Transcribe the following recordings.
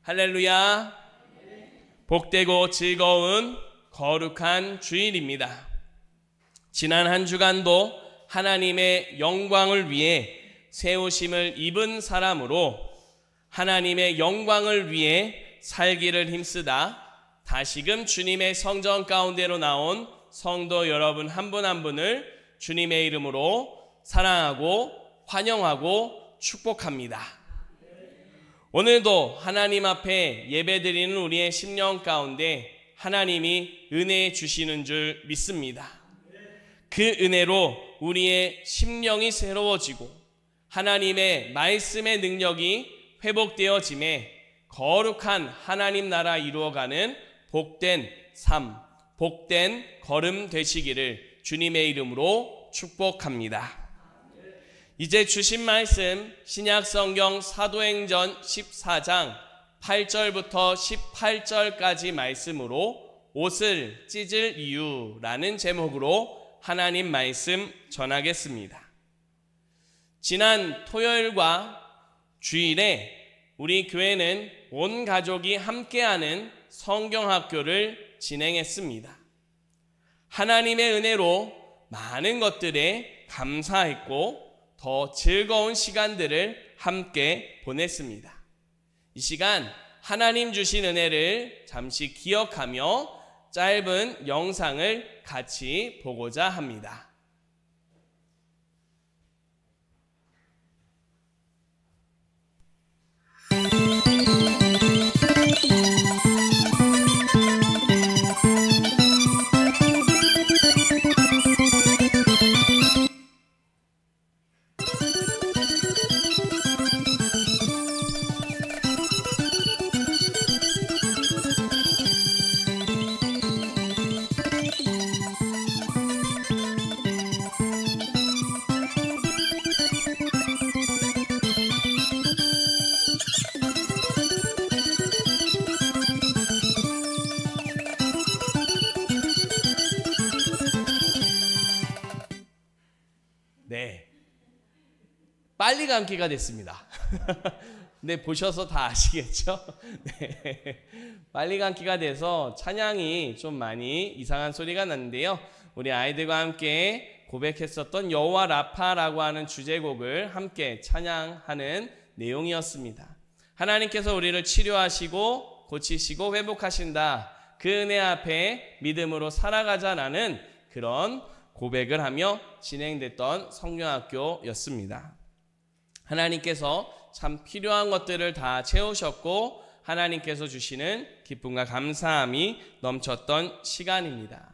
할렐루야. 복되고 즐거운 거룩한 주일입니다. 지난 한 주간도 하나님의 영광을 위해 세우심을 입은 사람으로 하나님의 영광을 위해 살기를 힘쓰다 다시금 주님의 성전 가운데로 나온 성도 여러분 한 분 한 분을 주님의 이름으로 사랑하고 환영하고 축복합니다. 오늘도 하나님 앞에 예배드리는 우리의 심령 가운데 하나님이 은혜 주시는 줄 믿습니다. 그 은혜로 우리의 심령이 새로워지고 하나님의 말씀의 능력이 회복되어짐에 거룩한 하나님 나라 이루어가는 복된 삶, 복된 걸음 되시기를 주님의 이름으로 축복합니다. 이제 주신 말씀 신약성경 사도행전 14장 8절부터 18절까지 말씀으로 옷을 찢을 이유라는 제목으로 하나님 말씀 전하겠습니다. 지난 토요일과 주일에 우리 교회는 온 가족이 함께하는 성경학교를 진행했습니다. 하나님의 은혜로 많은 것들에 감사했고 더 즐거운 시간들을 함께 보냈습니다. 이 시간 하나님 주신 은혜를 잠시 기억하며 짧은 영상을 같이 보고자 합니다. 빨리 감기가 됐습니다. 네, 보셔서 다 아시겠죠? 네, 빨리 감기가 돼서 찬양이 좀 많이 이상한 소리가 났는데요. 우리 아이들과 함께 고백했었던 여호와 라파라고 하는 주제곡을 함께 찬양하는 내용이었습니다. 하나님께서 우리를 치료하시고 고치시고 회복하신다. 그 은혜 앞에 믿음으로 살아가자라는 그런 고백을 하며 진행됐던 성경학교였습니다. 하나님께서 참 필요한 것들을 다 채우셨고 하나님께서 주시는 기쁨과 감사함이 넘쳤던 시간입니다.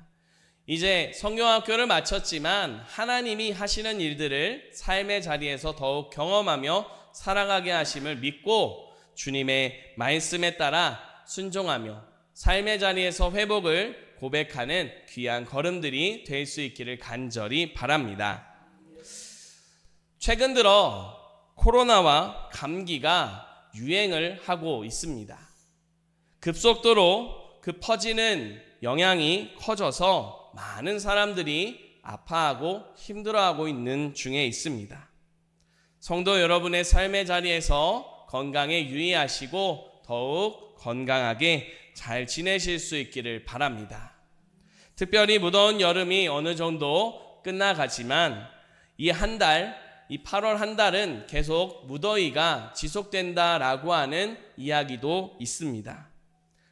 이제 성경학교를 마쳤지만 하나님이 하시는 일들을 삶의 자리에서 더욱 경험하며 살아가게 하심을 믿고 주님의 말씀에 따라 순종하며 삶의 자리에서 회복을 고백하는 귀한 걸음들이 될 수 있기를 간절히 바랍니다. 최근 들어 코로나와 감기가 유행을 하고 있습니다. 급속도로 그 퍼지는 영향이 커져서 많은 사람들이 아파하고 힘들어하고 있는 중에 있습니다. 성도 여러분의 삶의 자리에서 건강에 유의하시고 더욱 건강하게 잘 지내실 수 있기를 바랍니다. 특별히 무더운 여름이 어느 정도 끝나가지만 이 8월 한 달은 계속 무더위가 지속된다라고 하는 이야기도 있습니다.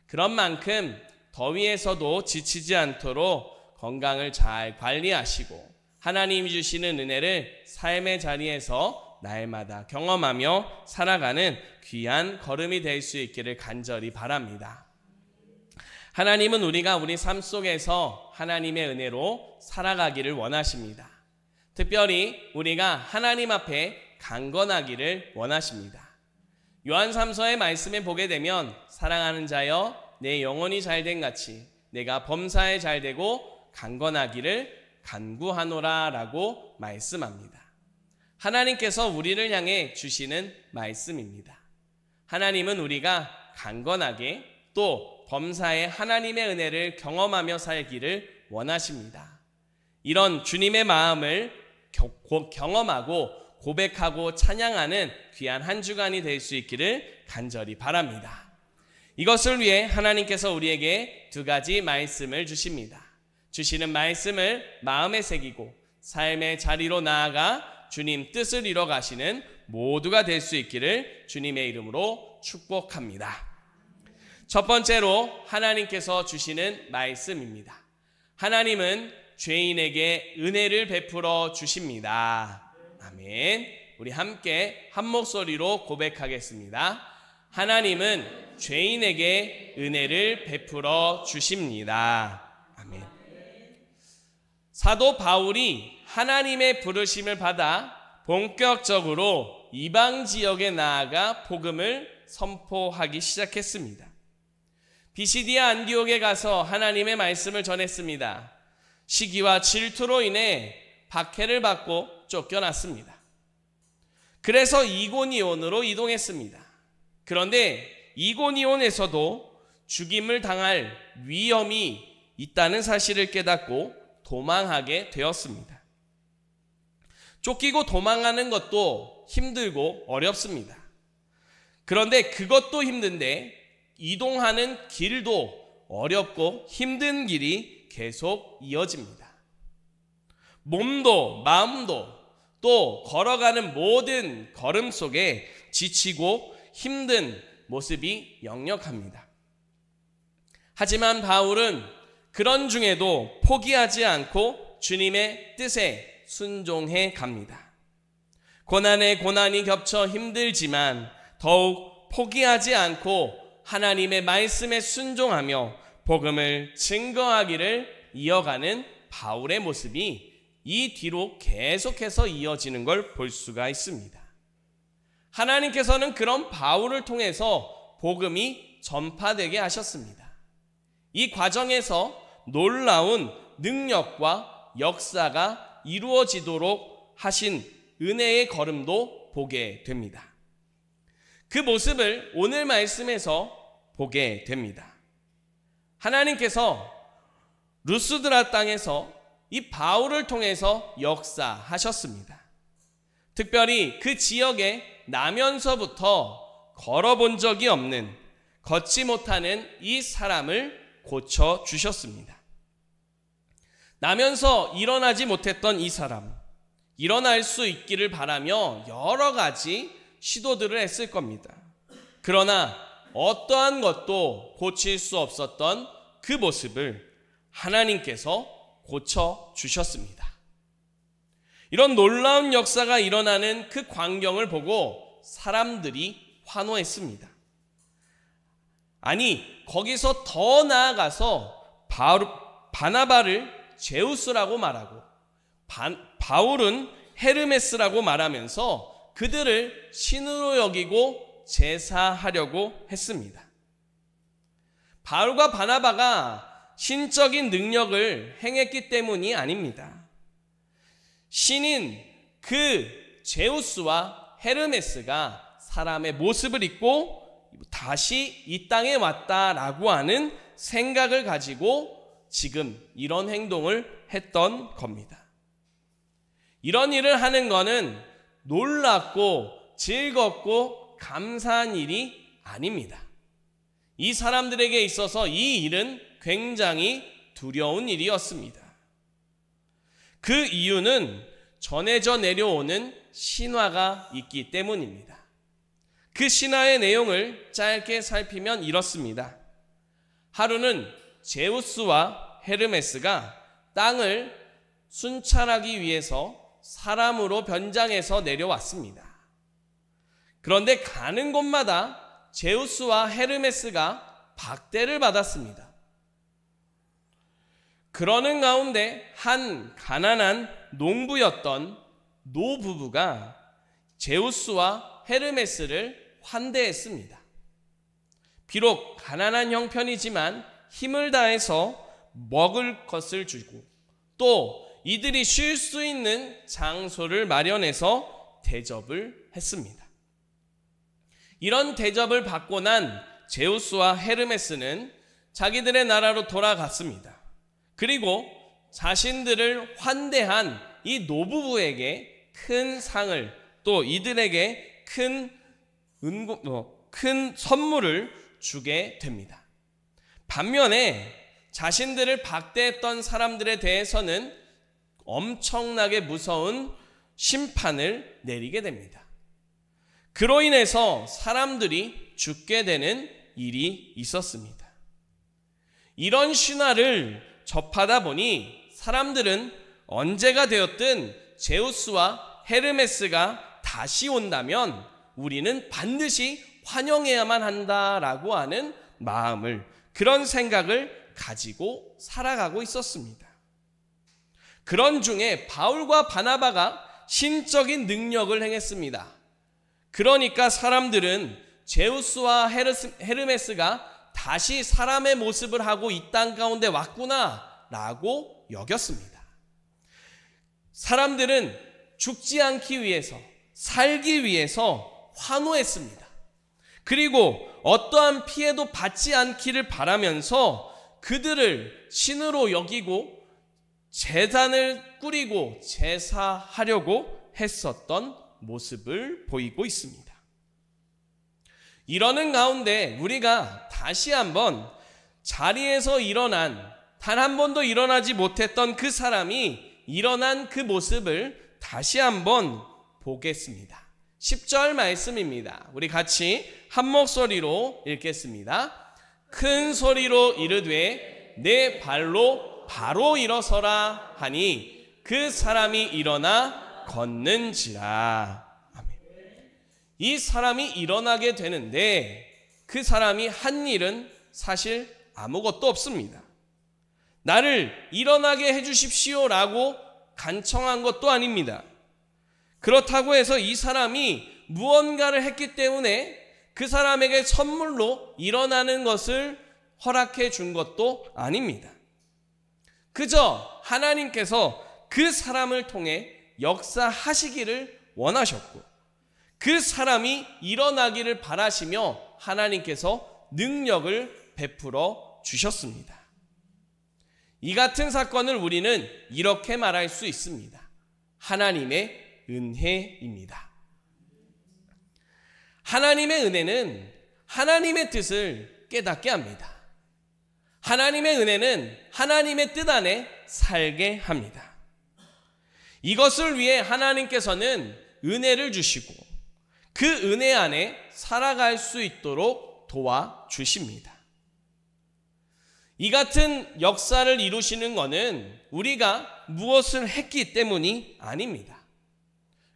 그런 만큼 더위에서도 지치지 않도록 건강을 잘 관리하시고 하나님이 주시는 은혜를 삶의 자리에서 날마다 경험하며 살아가는 귀한 걸음이 될 수 있기를 간절히 바랍니다. 하나님은 우리가 우리 삶 속에서 하나님의 은혜로 살아가기를 원하십니다. 특별히 우리가 하나님 앞에 강건하기를 원하십니다. 요한 3서의 말씀에 보게 되면 사랑하는 자여 내 영혼이 잘된 같이 내가 범사에 잘되고 강건하기를 간구하노라 라고 말씀합니다. 하나님께서 우리를 향해 주시는 말씀입니다. 하나님은 우리가 강건하게 또 범사에 하나님의 은혜를 경험하며 살기를 원하십니다. 이런 주님의 마음을 경험하고 고백하고 찬양하는 귀한 한 주간이 될 수 있기를 간절히 바랍니다. 이것을 위해 하나님께서 우리에게 두 가지 말씀을 주십니다. 주시는 말씀을 마음에 새기고 삶의 자리로 나아가 주님 뜻을 이뤄 가시는 모두가 될 수 있기를 주님의 이름으로 축복합니다. 첫 번째로 하나님께서 주시는 말씀입니다. 하나님은 죄인에게 은혜를 베풀어 주십니다. 아멘. 우리 함께 한 목소리로 고백하겠습니다. 하나님은 죄인에게 은혜를 베풀어 주십니다. 아멘. 사도 바울이 하나님의 부르심을 받아 본격적으로 이방 지역에 나아가 복음을 선포하기 시작했습니다. 비시디아 안디옥에 가서 하나님의 말씀을 전했습니다. 시기와 질투로 인해 박해를 받고 쫓겨났습니다. 그래서 이고니온으로 이동했습니다. 그런데 이고니온에서도 죽임을 당할 위험이 있다는 사실을 깨닫고 도망하게 되었습니다. 쫓기고 도망하는 것도 힘들고 어렵습니다. 그런데 그것도 힘든데 이동하는 길도 어렵고 힘든 길이 계속 이어집니다. 몸도 마음도 또 걸어가는 모든 걸음 속에 지치고 힘든 모습이 역력합니다. 하지만 바울은 그런 중에도 포기하지 않고 주님의 뜻에 순종해 갑니다. 고난에 고난이 겹쳐 힘들지만 더욱 포기하지 않고 하나님의 말씀에 순종하며 복음을 증거하기를 이어가는 바울의 모습이 이 뒤로 계속해서 이어지는 걸 볼 수가 있습니다. 하나님께서는 그런 바울을 통해서 복음이 전파되게 하셨습니다. 이 과정에서 놀라운 능력과 역사가 이루어지도록 하신 은혜의 걸음도 보게 됩니다. 그 모습을 오늘 말씀에서 보게 됩니다. 하나님께서 루스드라 땅에서 이 바울을 통해서 역사하셨습니다. 특별히 그 지역에 나면서부터 걸어본 적이 없는, 걷지 못하는 이 사람을 고쳐주셨습니다. 나면서 일어나지 못했던 이 사람, 일어날 수 있기를 바라며 여러 가지 시도들을 했을 겁니다. 그러나 어떠한 것도 고칠 수 없었던 그 모습을 하나님께서 고쳐주셨습니다. 이런 놀라운 역사가 일어나는 그 광경을 보고 사람들이 환호했습니다. 아니, 거기서 더 나아가서 바나바를 제우스라고 말하고 바울은 헤르메스라고 말하면서 그들을 신으로 여기고 제사하려고 했습니다. 바울과 바나바가 신적인 능력을 행했기 때문이 아닙니다. 신인 그 제우스와 헤르메스가 사람의 모습을 입고 다시 이 땅에 왔다라고 하는 생각을 가지고 지금 이런 행동을 했던 겁니다. 이런 일을 하는 것은 놀랍고 즐겁고 감사한 일이 아닙니다. 이 사람들에게 있어서 이 일은 굉장히 두려운 일이었습니다. 그 이유는 전해져 내려오는 신화가 있기 때문입니다. 그 신화의 내용을 짧게 살피면 이렇습니다. 하루는 제우스와 헤르메스가 땅을 순찰하기 위해서 사람으로 변장해서 내려왔습니다. 그런데 가는 곳마다 제우스와 헤르메스가 박대를 받았습니다. 그러는 가운데 한 가난한 농부였던 노부부가 제우스와 헤르메스를 환대했습니다. 비록 가난한 형편이지만 힘을 다해서 먹을 것을 주고 또 이들이 쉴 수 있는 장소를 마련해서 대접을 했습니다. 이런 대접을 받고 난 제우스와 헤르메스는 자기들의 나라로 돌아갔습니다. 그리고 자신들을 환대한 이 노부부에게 큰 상을 또 이들에게 큰 선물을 주게 됩니다. 반면에 자신들을 박대했던 사람들에 대해서는 엄청나게 무서운 심판을 내리게 됩니다. 그로 인해서 사람들이 죽게 되는 일이 있었습니다. 이런 신화를 접하다 보니 사람들은 언제가 되었든 제우스와 헤르메스가 다시 온다면 우리는 반드시 환영해야만 한다라고 하는 마음을, 그런 생각을 가지고 살아가고 있었습니다. 그런 중에 바울과 바나바가 신적인 능력을 행했습니다. 그러니까 사람들은 제우스와 헤르메스가 다시 사람의 모습을 하고 이 땅 가운데 왔구나 라고 여겼습니다. 사람들은 죽지 않기 위해서, 살기 위해서 환호했습니다. 그리고 어떠한 피해도 받지 않기를 바라면서 그들을 신으로 여기고 제단을 꾸리고 제사하려고 했었던 모습을 보이고 있습니다. 이러는 가운데 우리가 다시 한번 자리에서 일어난, 단 한 번도 일어나지 못했던 그 사람이 일어난 그 모습을 다시 한번 보겠습니다. 10절 말씀입니다. 우리 같이 한 목소리로 읽겠습니다. 큰 소리로 이르되 내 발로 바로 일어서라 하니 그 사람이 일어나 걷는지라. 아멘. 이 사람이 일어나게 되는데 그 사람이 한 일은 사실 아무것도 없습니다. 나를 일어나게 해주십시오라고 간청한 것도 아닙니다. 그렇다고 해서 이 사람이 무언가를 했기 때문에 그 사람에게 선물로 일어나는 것을 허락해 준 것도 아닙니다. 그저 하나님께서 그 사람을 통해 역사하시기를 원하셨고 그 사람이 일어나기를 바라시며 하나님께서 능력을 베풀어 주셨습니다. 이 같은 사건을 우리는 이렇게 말할 수 있습니다. 하나님의 은혜입니다. 하나님의 은혜는 하나님의 뜻을 깨닫게 합니다. 하나님의 은혜는 하나님의 뜻 안에 살게 합니다. 이것을 위해 하나님께서는 은혜를 주시고 그 은혜 안에 살아갈 수 있도록 도와주십니다. 이 같은 역사를 이루시는 것은 우리가 무엇을 했기 때문이 아닙니다.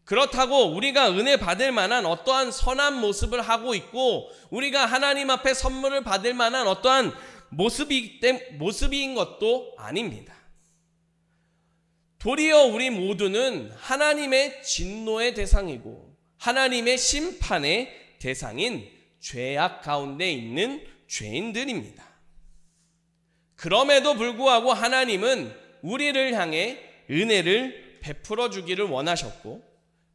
그렇다고 우리가 은혜 받을 만한 어떠한 선한 모습을 하고 있고 우리가 하나님 앞에 선물을 받을 만한 어떠한 모습인 것도 아닙니다. 도리어 우리 모두는 하나님의 진노의 대상이고 하나님의 심판의 대상인 죄악 가운데 있는 죄인들입니다. 그럼에도 불구하고 하나님은 우리를 향해 은혜를 베풀어 주기를 원하셨고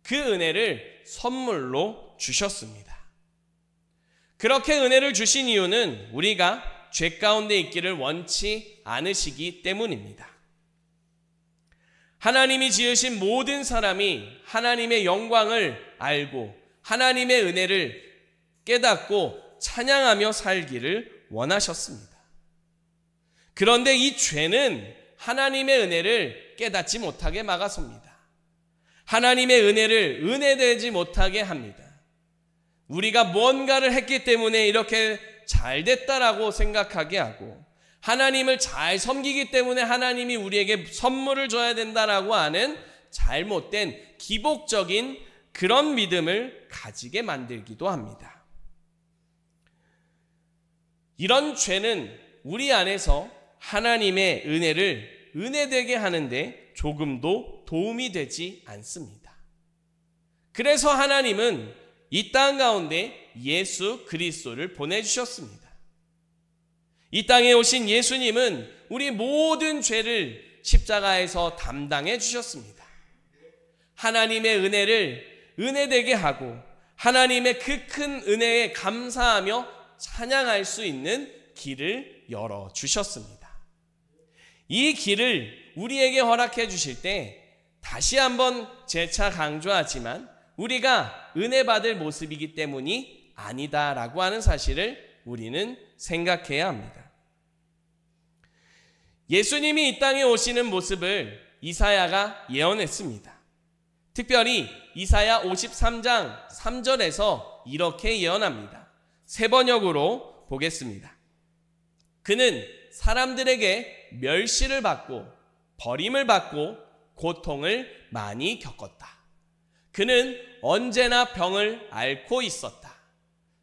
그 은혜를 선물로 주셨습니다. 그렇게 은혜를 주신 이유는 우리가 죄 가운데 있기를 원치 않으시기 때문입니다. 하나님이 지으신 모든 사람이 하나님의 영광을 알고 하나님의 은혜를 깨닫고 찬양하며 살기를 원하셨습니다. 그런데 이 죄는 하나님의 은혜를 깨닫지 못하게 막아섭니다. 하나님의 은혜를 은혜되지 못하게 합니다. 우리가 뭔가를 했기 때문에 이렇게 잘 됐다라고 생각하게 하고 하나님을 잘 섬기기 때문에 하나님이 우리에게 선물을 줘야 된다라고 하는 잘못된 기복적인 그런 믿음을 가지게 만들기도 합니다. 이런 죄는 우리 안에서 하나님의 은혜를 은혜되게 하는데 조금도 도움이 되지 않습니다. 그래서 하나님은 이 땅 가운데 예수 그리스도를 보내주셨습니다. 이 땅에 오신 예수님은 우리 모든 죄를 십자가에서 담당해 주셨습니다. 하나님의 은혜를 은혜되게 하고 하나님의 그 큰 은혜에 감사하며 찬양할 수 있는 길을 열어주셨습니다. 이 길을 우리에게 허락해 주실 때 다시 한번 재차 강조하지만 우리가 은혜 받을 모습이기 때문이 아니다라고 하는 사실을 우리는 생각해야 합니다. 예수님이 이 땅에 오시는 모습을 이사야가 예언했습니다. 특별히 이사야 53장 3절에서 이렇게 예언합니다. 세 번역으로 보겠습니다. 그는 사람들에게 멸시를 받고 버림을 받고 고통을 많이 겪었다. 그는 언제나 병을 앓고 있었다.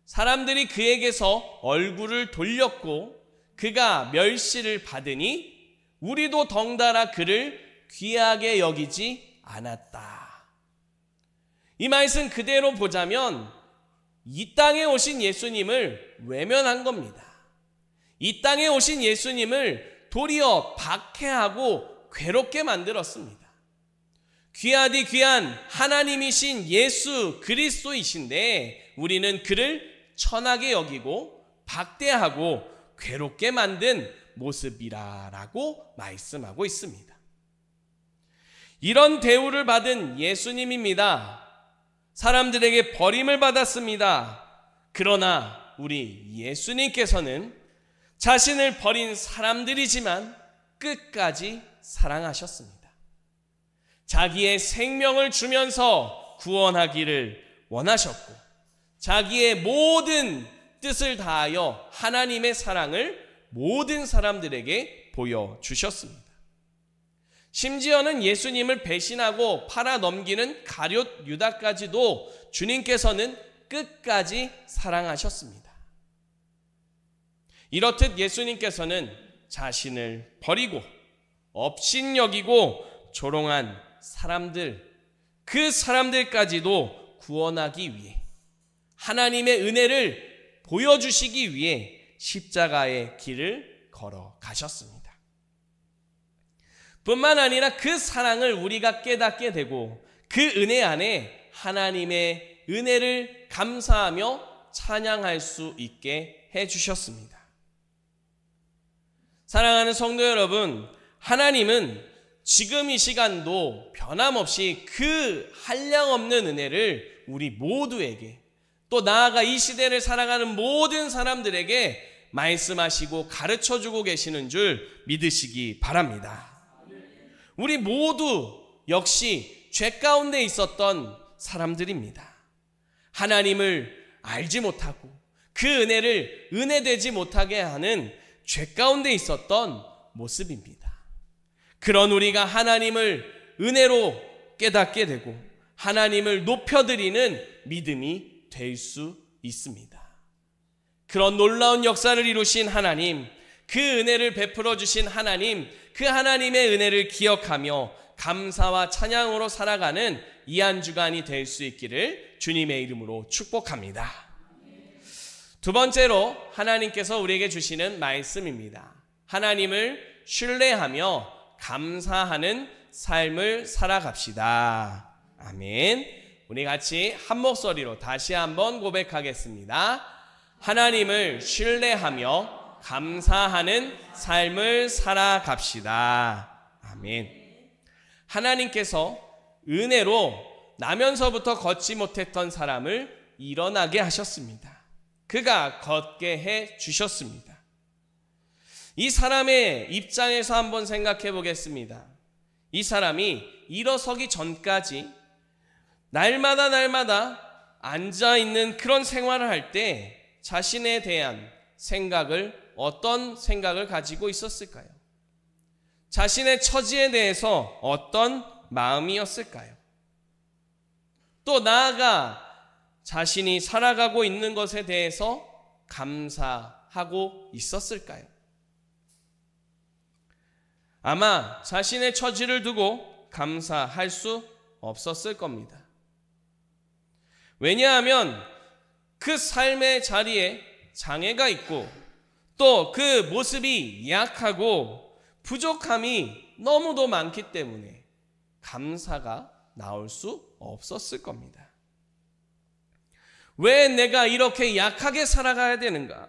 사람들이 그에게서 얼굴을 돌렸고 그가 멸시를 받으니 우리도 덩달아 그를 귀하게 여기지 않았다. 이 말씀 그대로 보자면 이 땅에 오신 예수님을 외면한 겁니다. 이 땅에 오신 예수님을 도리어 박해하고 괴롭게 만들었습니다. 귀하디 귀한 하나님이신 예수 그리스도이신데 우리는 그를 천하게 여기고 박대하고 괴롭게 만든 모습이라고 말씀하고 있습니다. 이런 대우를 받은 예수님입니다. 사람들에게 버림을 받았습니다. 그러나 우리 예수님께서는 자신을 버린 사람들이지만 끝까지 사랑하셨습니다. 자기의 생명을 주면서 구원하기를 원하셨고 자기의 모든 뜻을 다하여 하나님의 사랑을 모든 사람들에게 보여주셨습니다. 심지어는 예수님을 배신하고 팔아넘기는 가룟 유다까지도 주님께서는 끝까지 사랑하셨습니다. 이렇듯 예수님께서는 자신을 버리고 업신여기고 조롱한 사람들, 그 사람들까지도 구원하기 위해 하나님의 은혜를 보여주시기 위해 십자가의 길을 걸어가셨습니다. 뿐만 아니라 그 사랑을 우리가 깨닫게 되고 그 은혜 안에 하나님의 은혜를 감사하며 찬양할 수 있게 해주셨습니다. 사랑하는 성도 여러분, 하나님은 지금 이 시간도 변함없이 그 한량없는 은혜를 우리 모두에게 또 나아가 이 시대를 살아가는 모든 사람들에게 말씀하시고 가르쳐주고 계시는 줄 믿으시기 바랍니다. 우리 모두 역시 죄 가운데 있었던 사람들입니다. 하나님을 알지 못하고 그 은혜를 은혜되지 못하게 하는 죄 가운데 있었던 모습입니다. 그런 우리가 하나님을 은혜로 깨닫게 되고 하나님을 높여드리는 믿음이 될 수 있습니다. 그런 놀라운 역사를 이루신 하나님, 그 은혜를 베풀어 주신 하나님, 그 하나님의 은혜를 기억하며 감사와 찬양으로 살아가는 이 한 주간이 될 수 있기를 주님의 이름으로 축복합니다. 두 번째로 하나님께서 우리에게 주시는 말씀입니다. 하나님을 신뢰하며 감사하는 삶을 살아갑시다. 아멘. 우리 같이 한 목소리로 다시 한번 고백하겠습니다. 하나님을 신뢰하며 감사하는 삶을 살아갑시다. 아멘. 하나님께서 은혜로 나면서부터 걷지 못했던 사람을 일어나게 하셨습니다. 그가 걷게 해 주셨습니다. 이 사람의 입장에서 한번 생각해 보겠습니다. 이 사람이 일어서기 전까지 날마다 앉아있는 그런 생활을 할 때 자신에 대한 어떤 생각을 가지고 있었을까요? 자신의 처지에 대해서 어떤 마음이었을까요? 또 나아가 자신이 살아가고 있는 것에 대해서 감사하고 있었을까요? 아마 자신의 처지를 두고 감사할 수 없었을 겁니다. 왜냐하면 그 삶의 자리에 장애가 있고 또 그 모습이 약하고 부족함이 너무도 많기 때문에 감사가 나올 수 없었을 겁니다. 왜 내가 이렇게 약하게 살아가야 되는가?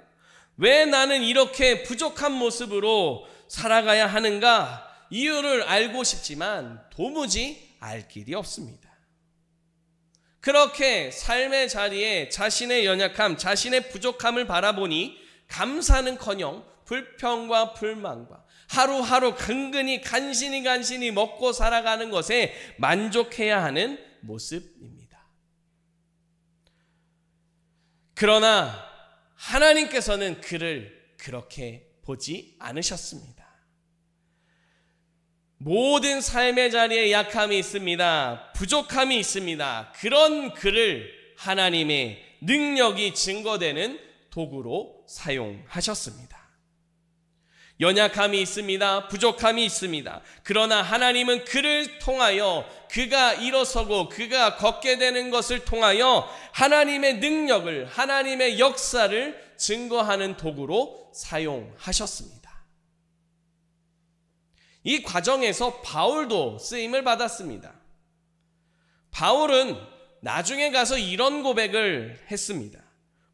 왜 나는 이렇게 부족한 모습으로 살아가야 하는가? 이유를 알고 싶지만 도무지 알 길이 없습니다. 그렇게 삶의 자리에 자신의 연약함, 자신의 부족함을 바라보니 감사는커녕 불평과 불만과 하루하루 간신히 먹고 살아가는 것에 만족해야 하는 모습입니다. 그러나 하나님께서는 그를 그렇게 보지 않으셨습니다. 모든 삶의 자리에 약함이 있습니다. 부족함이 있습니다. 그런 그를 하나님의 능력이 증거되는 도구로 사용하셨습니다. 연약함이 있습니다. 부족함이 있습니다. 그러나 하나님은 그를 통하여 그가 일어서고 그가 걷게 되는 것을 통하여 하나님의 능력을, 하나님의 역사를 증거하는 도구로 사용하셨습니다. 이 과정에서 바울도 쓰임을 받았습니다. 바울은 나중에 가서 이런 고백을 했습니다.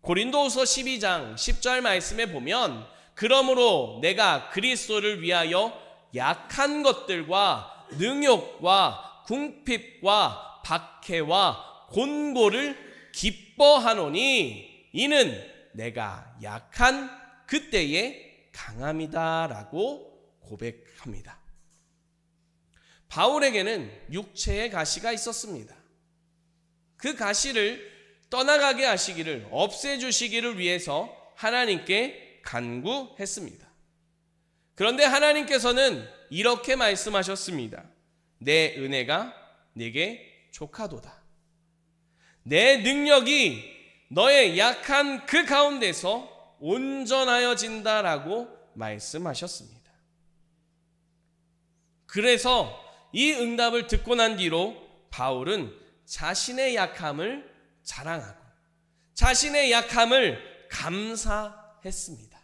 고린도후서 12장 10절 말씀에 보면 그러므로 내가 그리스도를 위하여 약한 것들과 능욕과 궁핍과 박해와 곤고를 기뻐하노니 이는 내가 약한 그때의 강함이다라고 고백합니다. 바울에게는 육체의 가시가 있었습니다. 그 가시를 떠나가게 하시기를, 없애주시기를 위해서 하나님께 간구했습니다. 그런데 하나님께서는 이렇게 말씀하셨습니다. 내 은혜가 네게 족하도다. 내 능력이 너의 약한 그 가운데서 온전하여진다라고 말씀하셨습니다. 그래서 이 응답을 듣고 난 뒤로 바울은 자신의 약함을 자랑하고 자신의 약함을 감사했습니다.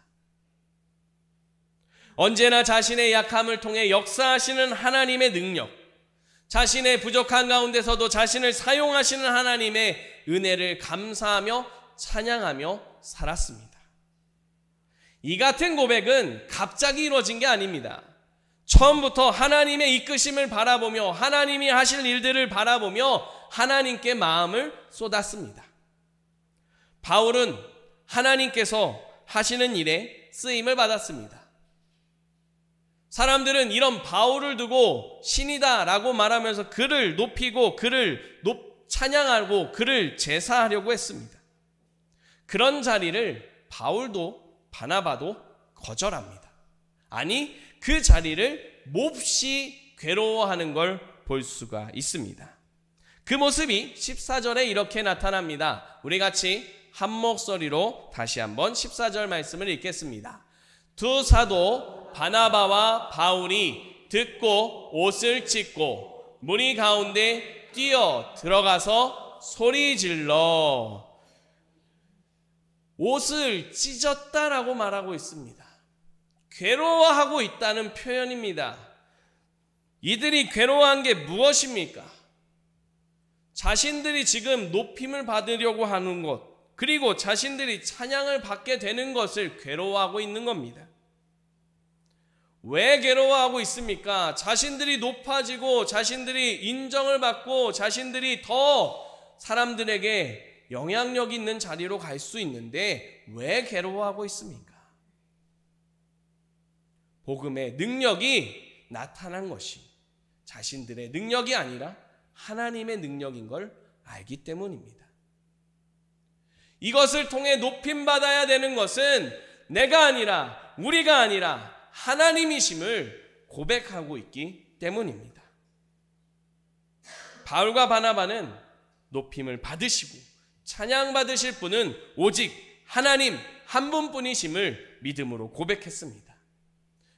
언제나 자신의 약함을 통해 역사하시는 하나님의 능력, 자신의 부족한 가운데서도 자신을 사용하시는 하나님의 은혜를 감사하며 찬양하며 살았습니다. 이 같은 고백은 갑자기 이루어진 게 아닙니다. 처음부터 하나님의 이끄심을 바라보며 하나님이 하실 일들을 바라보며 하나님께 마음을 쏟았습니다. 바울은 하나님께서 하시는 일에 쓰임을 받았습니다. 사람들은 이런 바울을 두고 신이다 라고 말하면서 그를 높이고 그를 찬양하고 그를 제사하려고 했습니다. 그런 자리를 바울도 바나바도 거절합니다. 아니, 그 자리를 몹시 괴로워하는 걸 볼 수가 있습니다. 그 모습이 14절에 이렇게 나타납니다. 우리 같이 한 목소리로 다시 한번 14절 말씀을 읽겠습니다. 두 사도 바나바와 바울이 듣고 옷을 찢고 무리 가운데 뛰어 들어가서 소리질러 옷을 찢었다라고 말하고 있습니다. 괴로워하고 있다는 표현입니다. 이들이 괴로워한 게 무엇입니까? 자신들이 지금 높임을 받으려고 하는 것, 그리고 자신들이 찬양을 받게 되는 것을 괴로워하고 있는 겁니다. 왜 괴로워하고 있습니까? 자신들이 높아지고 자신들이 인정을 받고 자신들이 더 사람들에게 영향력 있는 자리로 갈 수 있는데 왜 괴로워하고 있습니까? 복음의 능력이 나타난 것이 자신들의 능력이 아니라 하나님의 능력인 걸 알기 때문입니다. 이것을 통해 높임받아야 되는 것은 내가 아니라 우리가 아니라 하나님이심을 고백하고 있기 때문입니다. 바울과 바나바는 높임을 받으시고 찬양받으실 분은 오직 하나님 한 분뿐이심을 믿음으로 고백했습니다.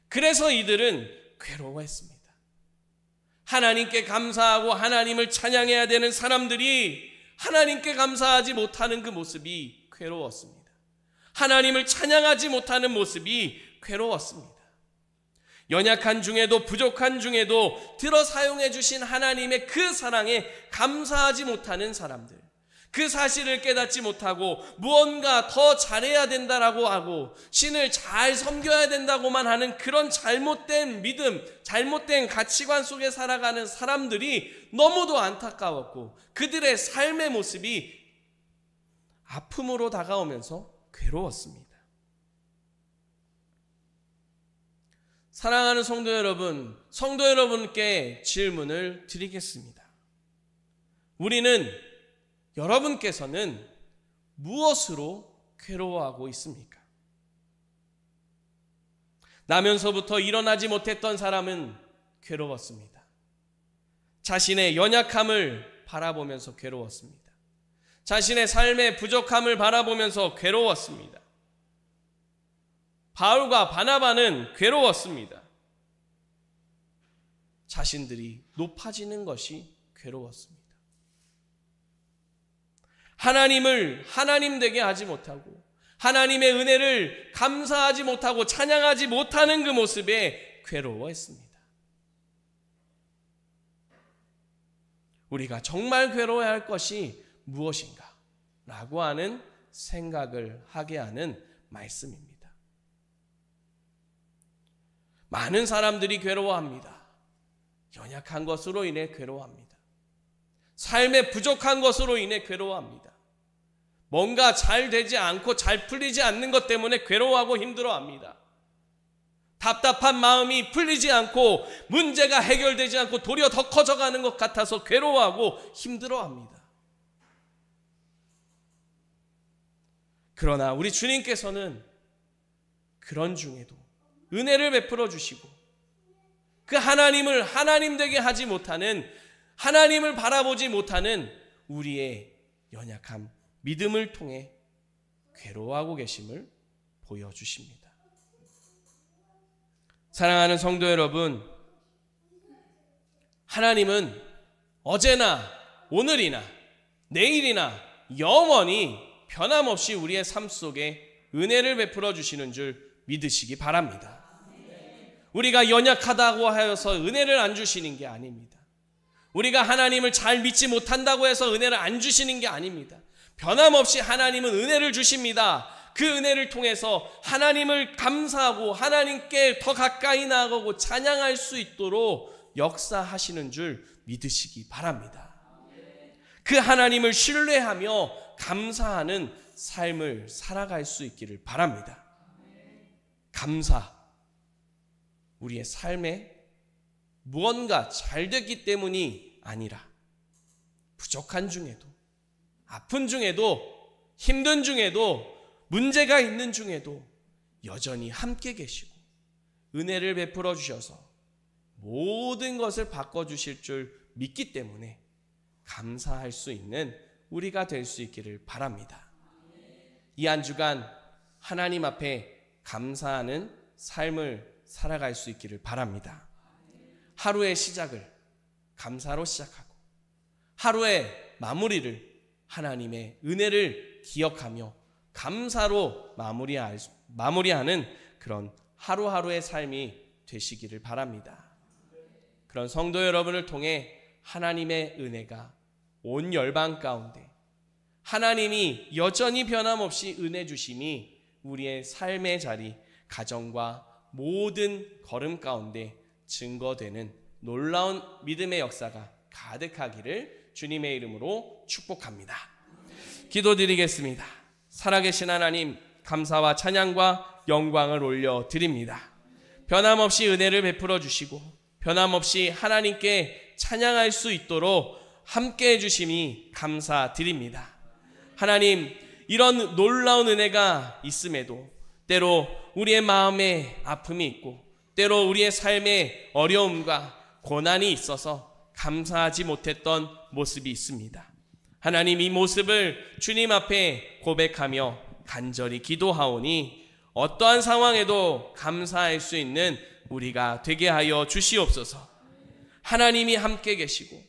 그래서 이들은 괴로워했습니다. 하나님께 감사하고 하나님을 찬양해야 되는 사람들이 하나님께 감사하지 못하는 그 모습이 괴로웠습니다. 하나님을 찬양하지 못하는 모습이 괴로웠습니다. 연약한 중에도 부족한 중에도 들어 사용해 주신 하나님의 그 사랑에 감사하지 못하는 사람들, 그 사실을 깨닫지 못하고 무언가 더 잘해야 된다라고 하고 신을 잘 섬겨야 된다고만 하는 그런 잘못된 믿음, 잘못된 가치관 속에 살아가는 사람들이 너무도 안타까웠고 그들의 삶의 모습이 아픔으로 다가오면서 괴로웠습니다. 사랑하는 성도 여러분께 질문을 드리겠습니다. 우리는, 여러분께서는 무엇으로 괴로워하고 있습니까? 나면서부터 일어나지 못했던 사람은 괴로웠습니다. 자신의 연약함을 바라보면서 괴로웠습니다. 자신의 삶의 부족함을 바라보면서 괴로웠습니다. 바울과 바나바는 괴로웠습니다. 자신들이 높아지는 것이 괴로웠습니다. 하나님을 하나님 되게 하지 못하고 하나님의 은혜를 감사하지 못하고 찬양하지 못하는 그 모습에 괴로워했습니다. 우리가 정말 괴로워야 할 것이 무엇인가? 라고 하는 생각을 하게 하는 말씀입니다. 많은 사람들이 괴로워합니다. 연약한 것으로 인해 괴로워합니다. 삶에 부족한 것으로 인해 괴로워합니다. 뭔가 잘 되지 않고 잘 풀리지 않는 것 때문에 괴로워하고 힘들어합니다. 답답한 마음이 풀리지 않고 문제가 해결되지 않고 도리어 더 커져가는 것 같아서 괴로워하고 힘들어합니다. 그러나 우리 주님께서는 그런 중에도 은혜를 베풀어 주시고 그 하나님을 하나님 되게 하지 못하는, 하나님을 바라보지 못하는 우리의 연약함, 믿음을 통해 괴로워하고 계심을 보여주십니다. 사랑하는 성도 여러분, 하나님은 어제나 오늘이나 내일이나 영원히 변함없이 우리의 삶 속에 은혜를 베풀어 주시는 줄 믿으시기 바랍니다. 우리가 연약하다고 하여서 은혜를 안 주시는 게 아닙니다. 우리가 하나님을 잘 믿지 못한다고 해서 은혜를 안 주시는 게 아닙니다. 변함없이 하나님은 은혜를 주십니다. 그 은혜를 통해서 하나님을 감사하고 하나님께 더 가까이 나아가고 찬양할 수 있도록 역사하시는 줄 믿으시기 바랍니다. 그 하나님을 신뢰하며 감사하는 삶을 살아갈 수 있기를 바랍니다. 감사, 우리의 삶에 무언가 잘 됐기 때문이 아니라 부족한 중에도, 아픈 중에도, 힘든 중에도, 문제가 있는 중에도 여전히 함께 계시고 은혜를 베풀어 주셔서 모든 것을 바꿔주실 줄 믿기 때문에 감사할 수 있는 우리가 될 수 있기를 바랍니다. 이 한 주간 하나님 앞에 감사하는 삶을 살아갈 수 있기를 바랍니다. 하루의 시작을 감사로 시작하고 하루의 마무리를 하나님의 은혜를 기억하며 감사로 마무리하는 그런 하루하루의 삶이 되시기를 바랍니다. 그런 성도 여러분을 통해 하나님의 은혜가 온 열방 가운데, 하나님이 여전히 변함없이 은혜 주심이 우리의 삶의 자리, 가정과 모든 걸음 가운데 증거되는 놀라운 믿음의 역사가 가득하기를 주님의 이름으로 축복합니다. 기도드리겠습니다. 살아계신 하나님, 감사와 찬양과 영광을 올려드립니다. 변함없이 은혜를 베풀어 주시고 변함없이 하나님께 찬양할 수 있도록 함께해 주심이 감사드립니다. 하나님, 이런 놀라운 은혜가 있음에도 때로 우리의 마음에 아픔이 있고 때로 우리의 삶에 어려움과 고난이 있어서 감사하지 못했던 모습이 있습니다. 하나님, 이 모습을 주님 앞에 고백하며 간절히 기도하오니 어떠한 상황에도 감사할 수 있는 우리가 되게 하여 주시옵소서. 하나님이 함께 계시고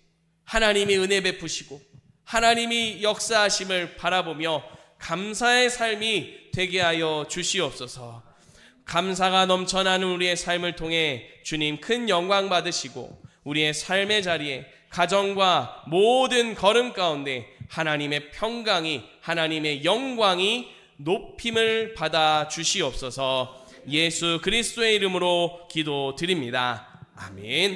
하나님이 은혜 베푸시고 하나님이 역사하심을 바라보며 감사의 삶이 되게 하여 주시옵소서. 감사가 넘쳐나는 우리의 삶을 통해 주님 큰 영광 받으시고 우리의 삶의 자리에 가정과 모든 걸음 가운데 하나님의 평강이, 하나님의 영광이 높임을 받아 주시옵소서. 예수 그리스도의 이름으로 기도드립니다. 아멘.